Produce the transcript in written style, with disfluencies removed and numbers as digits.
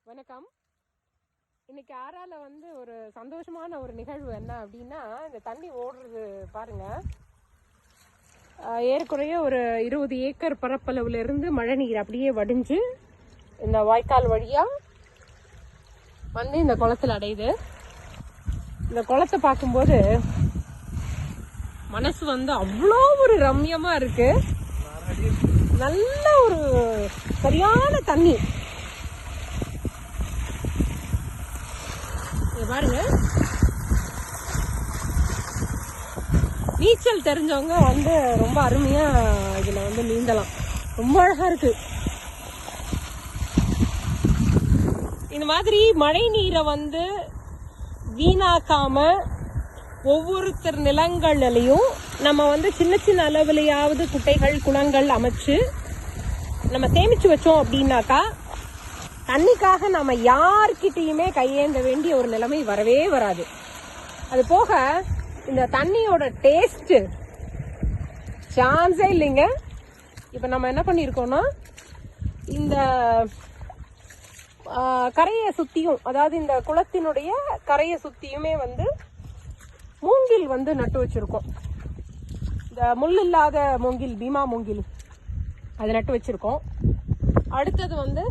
வணக்கம். இன்னைக்கு ஆறால வந்து ஒரு சந்தோஷமான ஒரு நிகழ்வு என்ன அப்படின்னா, இந்த தண்ணி ஓடுறது பாருங்க. ஏறக்குறைய ஒரு 20 ஏக்கர் பரப்பளவுல இருந்து மழை நீர் அப்படியே வடிஞ்சு இந்த வாய்க்கால் வழியா வந்து இந்த குளத்துல அடையுது. இந்த குளத்தை பார்க்கும்போது மனசு வந்து அவ்வளோ ஒரு ரம்யமா இருக்கு. நல்ல ஒரு சரியான தண்ணி பாருங்க. நீச்சல் தெரிஞ்சவங்க வந்து ரொம்ப அருமையா இதுல வந்து நீந்தலாம். ரொம்ப அழகா இருக்கு. இந்த மாதிரி மழை நீரை வந்து வீணாக்காம ஒவ்வொருத்தர் நிலங்கள்லயும் நம்ம வந்து சின்ன சின்ன அளவுலையாவது குட்டைகள் குளங்கள் அமைச்சு நம்ம சேமிச்சு வச்சோம் அப்படின்னாக்கா தண்ணிக்காக நம்ம யார்கிட்டயுமே கையேந்த வேண்டிய ஒரு நிலைமை வரவே வராது. அது போக இந்த தண்ணியோட டேஸ்ட் சான்ஸே இல்லைங்க. இப்ப நம்ம என்ன பண்ணிருக்கோம்னா, இந்த கரையை சுத்தியும், அதாவது இந்த குளத்தினுடைய கரையை சுத்தியுமே வந்து மூங்கில் வந்து நட்டு வச்சிருக்கோம். இந்த முள் இல்லாத மூங்கில், பீமா மூங்கில், அது நட்டு வச்சிருக்கோம். அடுத்தது வந்து